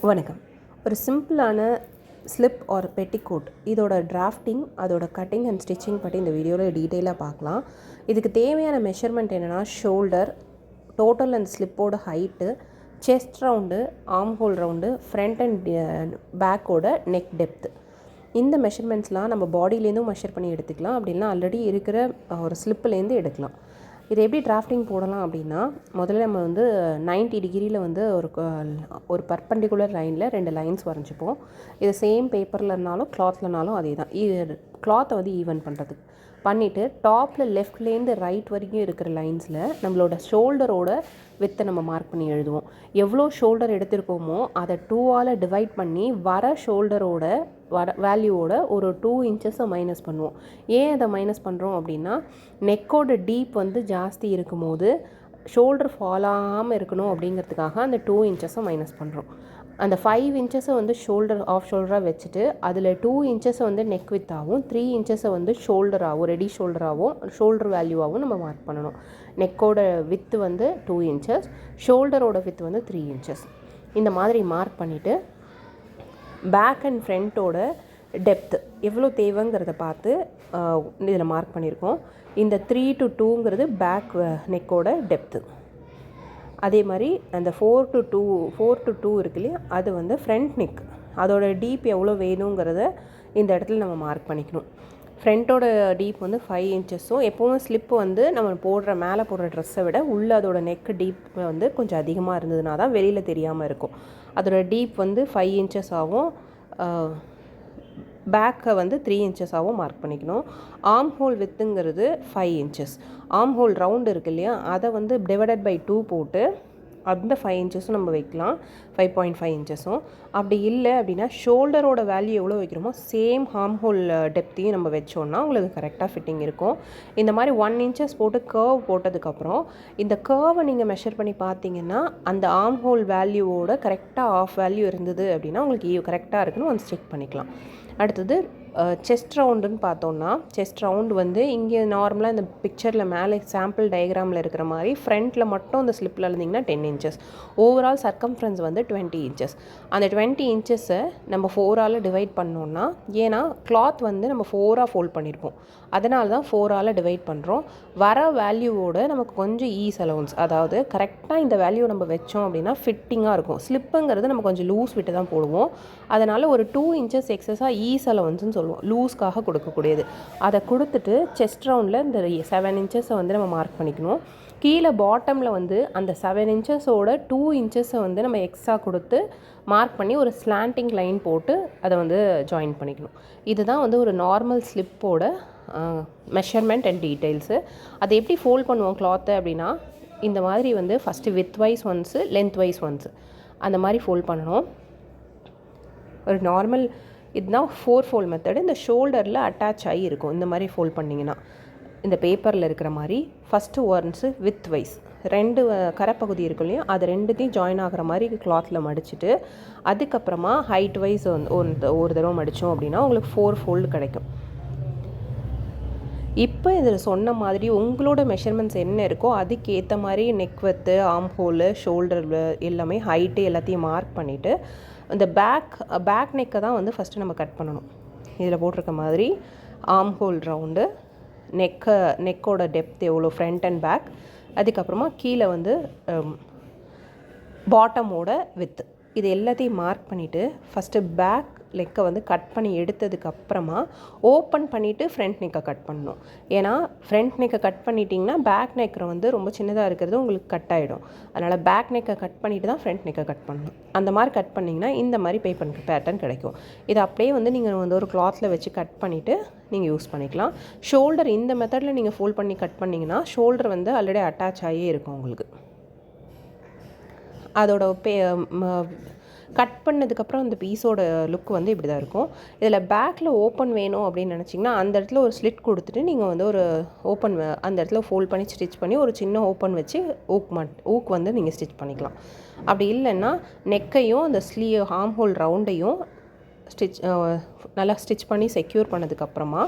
வணக்கம். ஒரு சிம்பிளான ஸ்லிப் ஆர் பெட்டிகோட் இதோட டிராஃப்டிங், அதோட கட்டிங் அண்ட் ஸ்டிச்சிங் பற்றி இந்த வீடியோவில் டீட்டெயிலாக பார்க்கலாம். இதுக்கு தேவையான மெஷர்மெண்ட் என்னென்னா ஷோல்டர், டோட்டல் அண்ட் ஸ்லிப்போட height, chest round, arm hole round, front and பேக்கோட நெக் டெப்த்து. இந்த மெஷர்மெண்ட்ஸ்லாம் நம்ம பாடியிலேருந்தும் மெஷர் பண்ணி எடுத்துக்கலாம். அப்படின்னா ஆல்ரெடி இருக்கிற ஒரு ஸ்லிப்புலேருந்து எடுக்கலாம். இது எப்படி டிராஃப்டிங் போடலாம் அப்படின்னா, முதல்ல நம்ம 90 டிகிரியில் ஒரு பர்பண்டிகுலர் லைனில் 2 லைன்ஸ் வரைஞ்சிப்போம். இது சேம் பேப்பர்லனாலும் கிளாத்லனாலும் அதே தான். கிளாத்தை ஈவன் பண்ணிவிட்டு டாப்பில் லெஃப்ட்லேருந்து ரைட் வரைக்கும் இருக்கிற லைன்ஸில் நம்மளோட ஷோல்டரோட வித்தை நம்ம மார்க் பண்ணி எழுதுவோம். எவ்வளோ ஷோல்டர் எடுத்திருக்கோமோ அதை 2ஆல் டிவைட் பண்ணி வர ஷோல்டரோட வேல்யூவோட ஒரு 2 இன்ச்சஸை மைனஸ் பண்ணுவோம். ஏன் அதை மைனஸ் பண்ணுறோம் அப்படின்னா, நெக்கோட டீப் ஜாஸ்தி இருக்கும் போது ஷோல்டர் ஃபால் ஆகாமல் இருக்கணும் அப்படிங்கிறதுக்காக அந்த 2 இன்ச்சஸை மைனஸ் பண்ணுறோம். அந்த 5 இன்ச்சஸை ஷோல்டர் ஆஃப் ஷோல்டராக வச்சுட்டு அதில் 2 இன்ச்சஸை நெக் வித்தாகவும் 3 இன்ச்சஸை ஷோல்டராகவும் ரெடி ஷோல்டராகவும் ஷோல்டர் வேல்யூவாகவும் நம்ம மார்க் பண்ணணும். நெக்கோட வித்து 2 இன்ச்சஸ், ஷோல்டரோட வித்து 3 இன்ச்சஸ். இந்த மாதிரி மார்க் பண்ணிவிட்டு பேக் அண்ட் ஃப்ரண்ட்டோட டெப்த்து எவ்வளோ தேவைங்கிறத பார்த்து இதில் மார்க் பண்ணியிருக்கோம். இந்த 3 to 2ங்கிறது பேக் நெக்கோட டெப்த்து. அதே மாதிரி அந்த 4 to 2 இருக்கு இல்லையா, அது ஃப்ரண்ட் நெக், அதோட டீப் எவ்வளோ வேணுங்கிறத இந்த இடத்துல நம்ம மார்க் பண்ணிக்கணும். ஃப்ரண்ட்டோட டீப் 5 இன்ச்சஸும், எப்போவும் ஸ்லிப்பு நம்ம மேலே போடுற ட்ரெஸ்ஸை விட உள்ள அதோட நெக் டீப் கொஞ்சம் அதிகமாக இருந்ததுனா தான் வெளியில் தெரியாமல் இருக்கும். அதோட டீப் 5 இன்ச்சஸ் ஆகும், பேக்கை 3 இன்ச்சஸ் ஆகும் மார்க் பண்ணிக்கணும். ஆர்ம் ஹோல் வித்துங்கிறது 5 இன்ச்சஸ். ஆர்ம் ஹோல் ரவுண்டு இருக்கு இல்லையா, அதை டிவைடட் பை 2 போட்டு அந்த 5 இன்ச்சஸும் நம்ம வைக்கலாம், 5.5 இன்ச்சஸும். அப்படி இல்லை அப்படின்னா ஷோல்டரோட வேல்யூ எவ்வளோ வைக்கிறோமோ சேம் ஆர்ம் ஹோல் டெப்த்தையும் நம்ம வச்சோன்னா உங்களுக்கு கரெக்டாக ஃபிட்டிங் இருக்கும். இந்த மாதிரி 1 இன்ச்சஸ் போட்டு கர்வ் போட்டதுக்கப்புறம் இந்த கர்வை நீங்கள் மெஷர் பண்ணி பார்த்தீங்கன்னா அந்த ஆர்ம் ஹோல் வேல்யூவோட கரெக்டாக ஆஃப் வேல்யூ இருந்தது அப்படின்னா உங்களுக்கு கரெக்டாக இருக்குன்னு செக் பண்ணிக்கலாம். அடுத்தது செஸ்ட் ரவுண்டுன்னு பார்த்தோன்னா, செஸ்ட் ரவுண்டு இங்கே நார்மலாக இந்த பிக்சரில் மேலே சாம்பிள் டயக்ராமில் இருக்கிற மாதிரி ஃப்ரண்ட்டில் மட்டும் இந்த ஸ்லிப்பில் இருந்திங்கன்னா 10 இன்ச்சஸ், ஓவரால் சர்க்கம்ஃபரன்ஸ் 20 இன்ச்சஸ். அந்த 20 இன்ச்சஸை நம்ம 4ஆல் டிவைட் பண்ணோன்னா, ஏன்னா கிளாத் நம்ம 4ஆக ஃபோல்ட் பண்ணியிருப்போம், அதனால தான் 4ஆல் டிவைட் பண்ணுறோம். வர வேல்யூவோட நமக்கு கொஞ்சம் ஈஸ் அலவுன்ஸ், அதாவது கரெக்டாக இந்த வேல்யூ நம்ம வச்சோம் அப்படின்னா ஃபிட்டிங்காக இருக்கும். ஸ்லிப்புங்கிறது நம்ம கொஞ்சம் லூஸ் விட்டு தான் போடுவோம், அதனால் ஒரு 2 இன்ச்சஸ் எக்ஸஸாக ஈஸ் அலவுன்ஸ்னு சொல்லுவோம், லூஸ்க்காக கொடுக்கக்கூடியது. அதை கொடுத்துட்டு செஸ்ட் ரவுண்டில் இந்த 7 இன்ச்சஸை நம்ம மார்க் பண்ணிக்கணும். கீழே பாட்டமில் அந்த 7 இன்ச்சஸோட 2 இன்ச்சஸை நம்ம எக்ஸ்ட்ரா கொடுத்து மார்க் பண்ணி ஒரு ஸ்லாண்டிங் லைன் போட்டு அதை ஜாயின் பண்ணிக்கணும். இதுதான் ஒரு நார்மல் ஸ்லிப்போட மெஷர்மெண்ட் அண்ட் டீட்டெயில்ஸு. அதை எப்படி ஃபோல்ட் பண்ணுவோம் கிளாத்தை அப்படின்னா, இந்த மாதிரி first width wise ones, length wise ones, அந்த மாதிரி ஃபோல்ட் பண்ணணும். ஒரு நார்மல் இதுதான் 4 ஃபோல்ட் மெத்தடு. இந்த ஷோல்டரில் அட்டாச் ஆகி இருக்கும். இந்த மாதிரி ஃபோல்ட் பண்ணிங்கன்னா இந்த பேப்பரில் இருக்கிற மாதிரி ஃபஸ்ட்டு ஒன்ஸு வித் வைஸ் 2 கரைப்பகுதி இருக்கும் இல்லையா, அது 2த்தையும் ஜாயின் ஆகிற மாதிரி கிளாத்தில் மடிச்சுட்டு அதுக்கப்புறமா ஹைட் வைஸ் ஒரு தடவை மடித்தோம் அப்படின்னா உங்களுக்கு 4 ஃபோல்டு கிடைக்கும். இப்போ இதில் சொன்ன மாதிரி உங்களோட மெஷர்மெண்ட்ஸ் என்ன இருக்கோ அதுக்கேற்ற மாதிரி neck with, arm hole, shoulder எல்லாமே ஹைட்டு எல்லாத்தையும் மார்க் பண்ணிவிட்டு இந்த பேக் நெக்கை தான் ஃபஸ்ட்டு நம்ம கட் பண்ணணும். இதில் போட்டிருக்க மாதிரி ஆர்ம் ஹோல் ரவுண்டு, நெக்கோட டெப்த் எவ்வளோ ஃப்ரண்ட் அண்ட் பேக், அதுக்கப்புறமா கீழே பாட்டமோட வித்து, இது எல்லாத்தையும் மார்க் பண்ணிவிட்டு ஃபஸ்ட்டு பேக் நெக்கை கட் பண்ணி எடுத்ததுக்கப்புறமா ஓப்பன் பண்ணிவிட்டு ஃப்ரண்ட் நெக்கை கட் பண்ணணும். ஏன்னா ஃப்ரண்ட் நெக்கை கட் பண்ணிட்டிங்கன்னா பேக் நெக்கை ரொம்ப சின்னதாக இருக்கிறது உங்களுக்கு கட் ஆகிடும். அதனால் பேக் நெக்கை கட் பண்ணிவிட்டு தான் ஃப்ரண்ட் நெக்கை கட் பண்ணணும். அந்த மாதிரி கட் பண்ணிங்கன்னா இந்த மாதிரி பேட்டர்ன் கிடைக்கும். இது அப்படியே நீங்கள் ஒரு கிளாத்தில் வச்சு கட் பண்ணிவிட்டு நீங்கள் யூஸ் பண்ணிக்கலாம். ஷோல்டர் இந்த மெத்தடில் நீங்கள் ஃபோல்ட் பண்ணி கட் பண்ணிங்கன்னா ஷோல்டர் ஆல்ரெடி அட்டாச் ஆகியே இருக்கும் உங்களுக்கு. அதோட கட் பண்ணதுக்கப்புறம் அந்த பீஸோட லுக் இப்படி தான் இருக்கும். இதில் பேக்கில் ஓப்பன் வேணும் அப்படின்னு நினச்சிங்கன்னா அந்த இடத்துல ஒரு ஸ்லிட் கொடுத்துட்டு நீங்கள் ஒரு ஓப்பன் அந்த இடத்துல ஃபோல்ட் பண்ணி ஸ்டிச் பண்ணி ஒரு சின்ன ஓப்பன் வச்சு ஊக் நீங்கள் ஸ்டிச் பண்ணிக்கலாம். அப்படி இல்லைன்னா நெக்கையும் அந்த ஆர்ம் ஹோல் ரவுண்டையும் நல்லா ஸ்டிச் பண்ணி செக்யூர் பண்ணதுக்கப்புறமா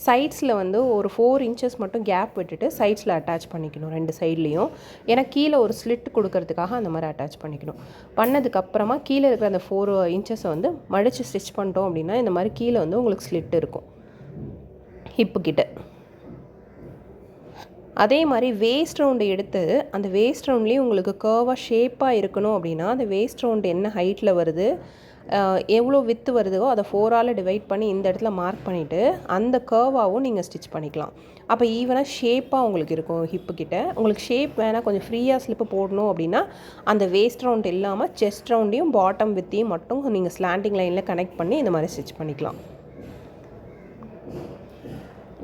சைட்ஸில் வந்து ஒரு 4 இன்ச்சஸ் மட்டும் கேப் விட்டுட்டு சைட்ஸில் அட்டாச் பண்ணிக்கணும் 2 சைட்லேயும். ஏன்னா கீழே ஒரு ஸ்லிட் கொடுக்கறதுக்காக அந்த மாதிரி அட்டாச் பண்ணிக்கணும். பண்ணதுக்கப்புறமா கீழே இருக்கிற அந்த 4 இன்ச்சஸை வந்து மடித்து ஸ்டிச் பண்ணிட்டோம் அப்படின்னா இந்த மாதிரி கீழே வந்து உங்களுக்கு ஸ்லிட் இருக்கும் ஹிப்பு கிட்ட. அதே மாதிரி வேஸ்ட் ரவுண்டு எடுத்து அந்த வேஸ்ட் ரவுண்ட்லேயும் உங்களுக்கு கர்வாக ஷேப்பாக இருக்கணும் அப்படின்னா அந்த வேஸ்ட் ரவுண்டு என்ன ஹைட்டில் வருது, எவ்வளோ வித்து வருதோ அதை 4ஆல் டிவைட் பண்ணி இந்த இடத்துல மார்க் பண்ணிவிட்டு அந்த கர்வாகவும் நீங்கள் ஸ்டிச் பண்ணிக்கலாம். அப்போ ஈவனாக ஷேப்பாக உங்களுக்கு இருக்கும் ஹிப்பு கிட்ட. உங்களுக்கு ஷேப் வேணால் கொஞ்சம் ஃப்ரீயாக ஸ்லிப்பு போடணும் அப்படின்னா அந்த வேஸ்ட் ரவுண்ட் இல்லாமல் செஸ்ட் ரவுண்டையும் பாட்டம் வித்தையும் மட்டும் நீங்கள் ஸ்லாண்டிங் லைனில் கனெக்ட் பண்ணி இந்த மாதிரி ஸ்டிச் பண்ணிக்கலாம்.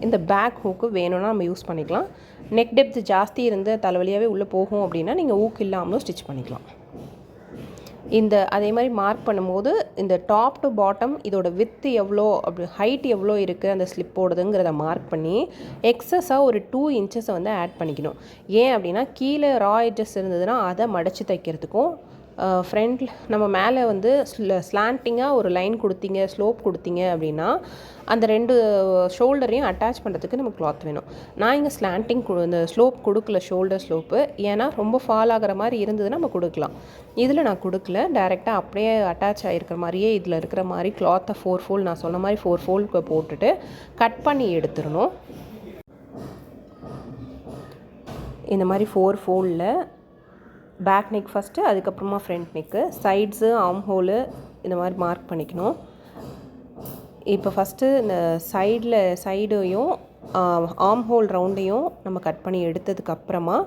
இந்த பேக் ஹூக்கு வேணும்னா நம்ம யூஸ் பண்ணிக்கலாம். நெக் டெப்த் ஜாஸ்தி இருந்து தலைவலியாகவே உள்ளே போகும் அப்படின்னா நீங்கள் ஊக்கு இல்லாமலும் ஸ்டிச் பண்ணிக்கலாம். அதே மாதிரி மார்க் பண்ணும்போது இந்த டாப் டு பாட்டம் இதோட வித்து எவ்வளோ அப்படி ஹைட் எவ்வளோ இருக்குது அந்த ஸ்லிப்போடுதுங்கிறத மார்க் பண்ணி எக்ஸஸாக ஒரு 2 இன்ச்சஸை வந்து ஆட் பண்ணிக்கணும். ஏன் அப்படின்னா கீழே ரா எட்ஜஸ் இருந்ததுன்னா அதை மடித்து தைக்கிறதுக்கும் ஃப்ரண்டில் நம்ம மேலே வந்து ஸ்லாண்டிங்காக ஒரு லைன் கொடுத்தீங்க ஸ்லோப் கொடுத்தீங்க அப்படின்னா அந்த 2 ஷோல்டரையும் அட்டாச் பண்ணுறதுக்கு நமக்கு கிளாத் வேணும். நான் இங்கே ஸ்லாண்டிங் இந்த ஸ்லோப் கொடுக்கல, ஷோல்டர் ஸ்லோப்பு. ஏன்னா ரொம்ப ஃபால் ஆகிற மாதிரி இருந்ததுன்னா நம்ம கொடுக்கலாம். இதில் நான் கொடுக்கல, டைரெக்டாக அப்படியே அட்டாச் ஆகிருக்கிற மாதிரியே இதில் இருக்கிற மாதிரி கிளாத்தை 4 ஃபோல்ட் நான் சொன்ன மாதிரி 4 ஃபோல்டு போட்டுட்டு கட் பண்ணி எடுத்துடணும். இந்த மாதிரி 4 ஃபோல்டில் பேக் நெக் ஃபஸ்ட்டு, அதுக்கப்புறமா ஃப்ரண்ட் நெக்கு, சைட்ஸு ஆர்ம் ஹோலு இந்த மாதிரி மார்க் பண்ணிக்கணும். இப்போ ஃபஸ்ட்டு இந்த சைடையும் ஆர்ம் ஹோல் ரவுண்டையும் நம்ம கட் பண்ணி எடுத்ததுக்கப்புறமா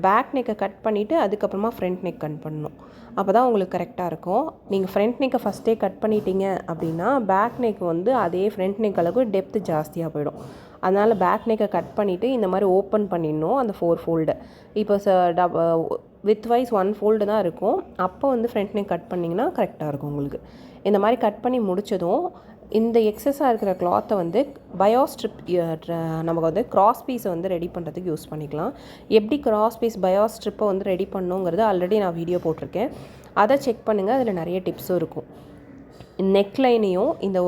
பேக் நெக்கை கட் பண்ணிவிட்டு அதுக்கப்புறமா ஃப்ரண்ட் நெக் கட் பண்ணணும். அப்போ தான் உங்களுக்கு கரெக்டாக இருக்கும். நீங்கள் ஃப்ரண்ட் நெக்கை ஃபஸ்ட்டே கட் பண்ணிட்டீங்க அப்படின்னா பேக் நெக் வந்து அதே ஃப்ரண்ட் நெக் அளவுக்கு டெப்த்து ஜாஸ்தியாக போயிடும். அதனால் பேக் நெக்கை கட் பண்ணிவிட்டு இந்த மாதிரி ஓப்பன் பண்ணிடணும் அந்த 4 ஃபோல்டு. இப்போ வித் வைஸ் 1 ஃபோல்டு தான் இருக்கும். அப்போ வந்து ஃப்ரண்ட் நெக் கட் பண்ணிங்கன்னா கரெக்டாக இருக்கும் உங்களுக்கு. இந்த மாதிரி கட் பண்ணி முடித்ததும் இந்த எக்ஸஸாக இருக்கிற கிளாத்தை வந்து பயோஸ்ட்ரிப் நமக்கு வந்து கிராஸ் பீஸை வந்து ரெடி பண்ணுறதுக்கு யூஸ் பண்ணிக்கலாம். எப்படி கிராஸ் பீஸ் பயோஸ்ட்ரிப்பை வந்து ரெடி பண்ணணுங்கிறது ஆல்ரெடி நான் வீடியோ போட்டிருக்கேன், அதை செக் பண்ணுங்கள். அதில் நிறைய டிப்ஸும் இருக்கும். நெக் லைனையும் இந்த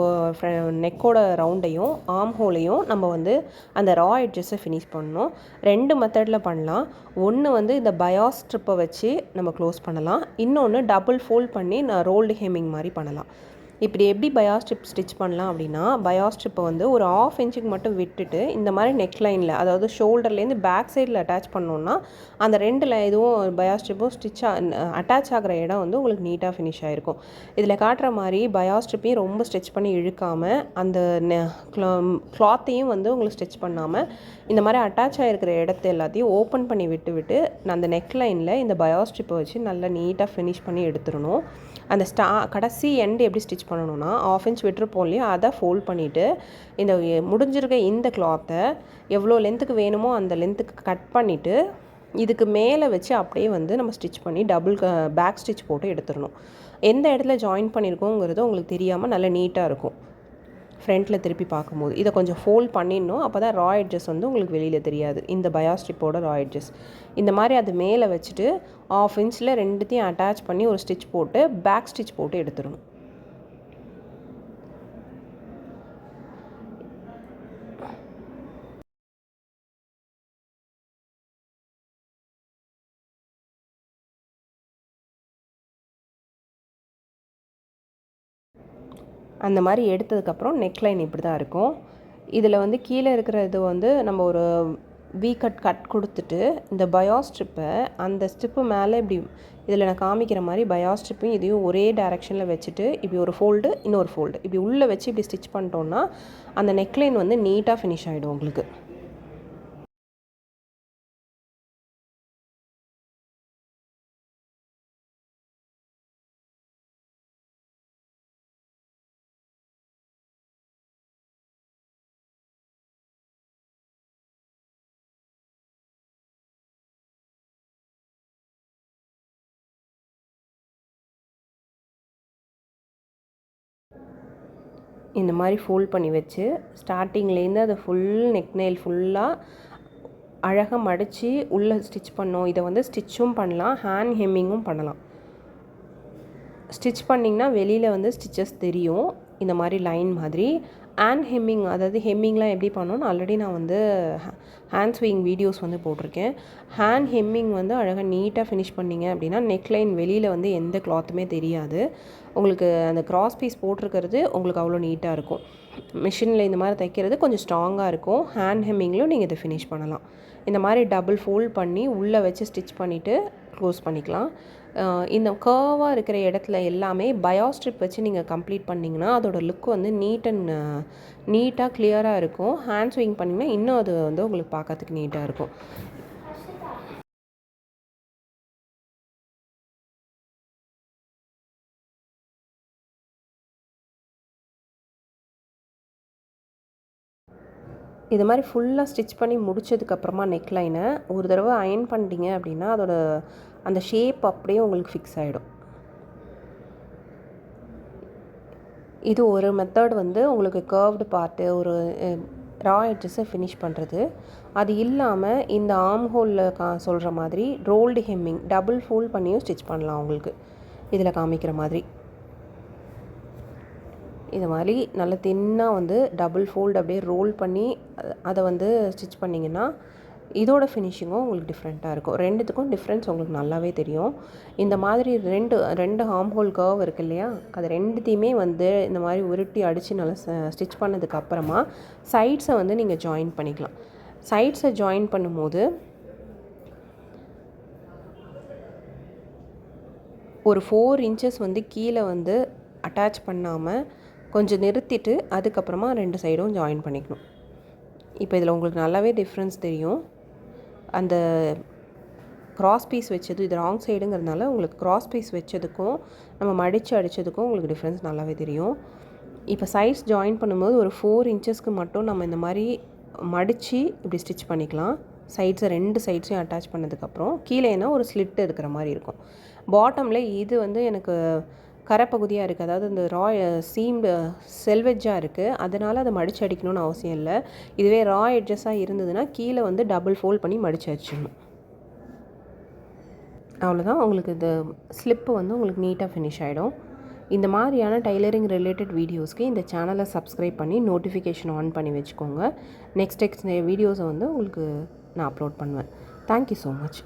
நெக்கோட ரவுண்டையும் ஆர்ம் ஹோலையும் நம்ம வந்து அந்த ரா எட்ஜஸை ஃபினிஷ் பண்ணணும். 2 மெத்தடில் பண்ணலாம். ஒன்று வந்து இந்த பயாஸ் ஸ்ட்ரிப்பை வச்சு நம்ம க்ளோஸ் பண்ணலாம். இன்னொன்று டபுள் ஃபோல்ட் பண்ணி நான் ரோல்டு ஹெம்மிங் மாதிரி பண்ணலாம். இப்படி எப்படி பயாஸ் ஸ்ட்ரிப் ஸ்டிச் பண்ணலாம் அப்படின்னா பயாஸ் ஸ்ட்ரிப்பை வந்து ஒரு 1/2 இன்ச்சுக்கு மட்டும் விட்டுட்டு இந்த மாதிரி நெக் லைனில், அதாவது ஷோல்டர்லேருந்து பேக் சைடில் அட்டாச் பண்ணோன்னா அந்த 2 இதுவும் பயாஸ் ஸ்ட்ரிப்பும் அட்டாச் ஆகிற இடம் வந்து உங்களுக்கு நீட்டாக ஃபினிஷ் ஆகிருக்கும். இதில் காட்டுற மாதிரி பயாஸ் ஸ்ட்ரிப்பையும் ரொம்ப ஸ்டிச் பண்ணி இழுக்காமல் அந்த கிளாத்தையும் வந்து உங்களுக்கு ஸ்டிச் பண்ணாமல் இந்த மாதிரி அட்டாச் ஆகிருக்கிற இடத்த எல்லாத்தையும் ஓப்பன் பண்ணி விட்டு அந்த நெக் லைனில் இந்த பயாஸ் ஸ்ட்ரிப்பை வச்சு நல்லா நீட்டாக ஃபினிஷ் பண்ணி எடுத்துடணும். அந்த கடைசி எண்டு எப்படி ஸ்டிச் பண்ணணும்னா 1/2 இன்ச் விட்டுருப்போம் இல்லையா, அதை ஃபோல்ட் பண்ணிவிட்டு இந்த முடிஞ்சிருக்க இந்த கிளாத்தை எவ்வளோ லென்த்துக்கு வேணுமோ அந்த லென்த்துக்கு கட் பண்ணிவிட்டு இதுக்கு மேலே வச்சு அப்படியே வந்து நம்ம ஸ்டிச் பண்ணி பேக் ஸ்டிச் போட்டு எடுத்துடணும். எந்த இடத்துல ஜாயின் பண்ணியிருக்கோங்கிறது உங்களுக்கு தெரியாமல் நல்லா நீட்டாக இருக்கும் ஃப்ரண்ட்டில் திருப்பி பார்க்கும்போது. இதை கொஞ்சம் ஃபோல்ட் பண்ணிடணும், அப்போ தான் ரா எட்ஜஸ் வந்து உங்களுக்கு வெளியில் தெரியாது. இந்த பயாஸ் ஸ்ட்ரிப்போட ரா எட்ஜஸ் இந்த மாதிரி அது மேலே வச்சுட்டு 1/2 இன்ச்சில் 2த்தையும் அட்டாச் பண்ணி ஒரு ஸ்டிச் போட்டு பேக் ஸ்டிச் போட்டு எடுத்துடணும். அந்த மாதிரி எடுத்ததுக்கப்புறம் நெக்லைன் இப்படி தான் இருக்கும். இதில் வந்து கீழே இருக்கிற இது வந்து நம்ம ஒரு கட் கொடுத்துட்டு இந்த பயாஸ் ஸ்ட்ரிப்பை அந்த ஸ்ட்ரிப்பு மேலே இப்படி இதில் நான் காமிக்கிற மாதிரி பயாஸ் ஸ்ட்ரிப்பையும் இதையும் ஒரே டைரெக்ஷனில் வச்சுட்டு இப்படி ஒரு ஃபோல்டு இன்னொரு ஃபோல்டு இப்படி உள்ளே வச்சு இப்படி ஸ்டிச் பண்ணிட்டோன்னா அந்த நெக்லைன் வந்து நீட்டாக ஃபினிஷ் ஆகிடும் உங்களுக்கு. இந்த மாதிரி ஃபோல்ட் பண்ணி வச்சு ஸ்டார்டிங்லேருந்து அது ஃபுல் நெக் நெயில் ஃபுல்லாக அழகாக மடித்து உள்ளே ஸ்டிச் பண்ணோம். இதை வந்து ஸ்டிச்சும் பண்ணலாம், ஹேண்ட் ஹெம்மிங்கும் பண்ணலாம். ஸ்டிச் பண்ணிங்கன்னா வெளியில் வந்து ஸ்டிச்சஸ் தெரியும் இந்த மாதிரி லைன் மாதிரி. ஹேண்ட் ஹெம்மிங், அதாவது ஹெம்மிங்லாம் எப்படி பண்ணணும்னு ஆல்ரெடி நான் வந்து ஹேண்ட் ஸ்விங் வீடியோஸ் வந்து போட்டிருக்கேன். ஹேண்ட் ஹெம்மிங் வந்து அழகாக நீட்டாக ஃபினிஷ் பண்ணிங்க அப்படின்னா நெக்லைன் வெளியில் வந்து எந்த கிளாத்துமே தெரியாது. உங்களுக்கு அந்த கிராஸ் பீஸ் போட்டிருக்கிறது உங்களுக்கு அவ்வளோ நீட்டாக இருக்கும். மிஷினில் இந்த மாதிரி தைக்கிறது கொஞ்சம் ஸ்ட்ராங்காக இருக்கும். ஹேண்ட் ஹெம்மிங்லையும் நீங்கள் இதை ஃபினிஷ் பண்ணலாம். இந்த மாதிரி டபுள் ஃபோல்ட் பண்ணி உள்ளே வச்சு ஸ்டிச் பண்ணிவிட்டு க்ளோஸ் பண்ணிக்கலாம். இந்த கர்வாக இருக்கிற இடத்துல எல்லாமே பயோ ஸ்ட்ரிப் வச்சு நீங்கள் கம்ப்ளீட் பண்ணிங்கன்னா அதோட லுக் வந்து நீட்டாக கிளியராக இருக்கும். ஹேண்ட் ஸ்விங் பண்ணிங்கன்னா இன்னும் அது வந்து உங்களுக்கு பார்க்கறதுக்கு நீட்டாக இருக்கும். இது மாதிரி ஃபுல்லாக ஸ்டிச் பண்ணி முடித்ததுக்கப்புறமா நெக்லைனை ஒரு தடவை அயர்ன் பண்ணிட்டீங்க அப்படின்னா அதோட அந்த ஷேப் அப்படியே உங்களுக்கு ஃபிக்ஸ் ஆகிடும். இது ஒரு மெத்தட் வந்து உங்களுக்கு கர்வ்டு பார்ட்டு, ஒரு ரா எட்ஜஸை ஃபினிஷ் பண்ணுறது. அது இல்லாமல் இந்த ஆர்ம் ஹோலில் சொல்கிற மாதிரி ரோல்டு ஹெம்மிங் டபுள் ஃபோல்ட் பண்ணியும் ஸ்டிச் பண்ணலாம். உங்களுக்கு இதில் காமிக்கிற மாதிரி இது மாதிரி நல்ல தின்னாக வந்து டபுள் ஃபோல்டு அப்படியே ரோல் பண்ணி அதை வந்து ஸ்டிச் பண்ணிங்கன்னா இதோட ஃபினிஷிங்கும் உங்களுக்கு டிஃப்ரெண்ட்டாக இருக்கும். ரெண்டுத்துக்கும் டிஃப்ரென்ஸ் உங்களுக்கு நல்லாவே தெரியும். இந்த மாதிரி ரெண்டு ஆர்ம் ஹோல் கர்வ் இருக்குது இல்லையா, அது ரெண்டுத்தையுமே வந்து இந்த மாதிரி உருட்டி அடித்து நல்லா ஸ்டிச் பண்ணதுக்கப்புறமா சைட்ஸை வந்து நீங்கள் ஜாயின் பண்ணிக்கலாம். சைட்ஸை ஜாயின் பண்ணும்போது ஒரு 4 இன்ச்சஸ் வந்து கீழே வந்து அட்டாச் பண்ணாமல் கொஞ்சம் நிறுத்திட்டு அதுக்கப்புறமா 2 சைடும் ஜாயின் பண்ணிக்கணும். இப்போ இதில் உங்களுக்கு நல்லாவே டிஃப்ரென்ஸ் தெரியும். அந்த க்ராஸ் பீஸ் வச்சது இது ராங் சைடுங்கிறதுனால உங்களுக்கு க்ராஸ் பீஸ் வச்சதுக்கும் நம்ம மடித்து அடித்ததுக்கும் உங்களுக்கு டிஃப்ரென்ஸ் நல்லாவே தெரியும். இப்போ சைட்ஸ் ஜாயின் பண்ணும்போது ஒரு 4 இன்ச்சஸ்க்கு மட்டும் நம்ம இந்த மாதிரி மடித்து இப்படி ஸ்டிச் பண்ணிக்கலாம். சைட்ஸை 2 சைட்ஸையும் அட்டாச் பண்ணதுக்கப்புறம் கீழேனா ஒரு ஸ்லிட் இருக்கிற மாதிரி இருக்கும். பாட்டமில் இது வந்து எனக்கு கரைப்பகுதியாக இருக்குது, அதாவது இந்த சீம்டு செல்வெஜ்ஜாக இருக்குது, அதனால் அதை மடித்து அடிக்கணும்னு அவசியம் இல்லை. இதுவே ரா எட்ஜஸாக இருந்ததுன்னா கீழே வந்து டபுள் ஃபோல்ட் பண்ணி மடித்து அடிச்சிடணும். அவ்வளோதான், உங்களுக்கு இந்த ஸ்லிப்பு வந்து உங்களுக்கு நீட்டாக ஃபினிஷ் ஆகிடும். இந்த மாதிரியான டைலரிங் ரிலேட்டட் வீடியோஸ்க்கு இந்த சேனலை சப்ஸ்கிரைப் பண்ணி நோட்டிஃபிகேஷன் ஆன் பண்ணி வச்சுக்கோங்க. நெக்ஸ்ட் வீடியோஸை வந்து உங்களுக்கு நான் அப்லோட் பண்ணுவேன். Thank you so much.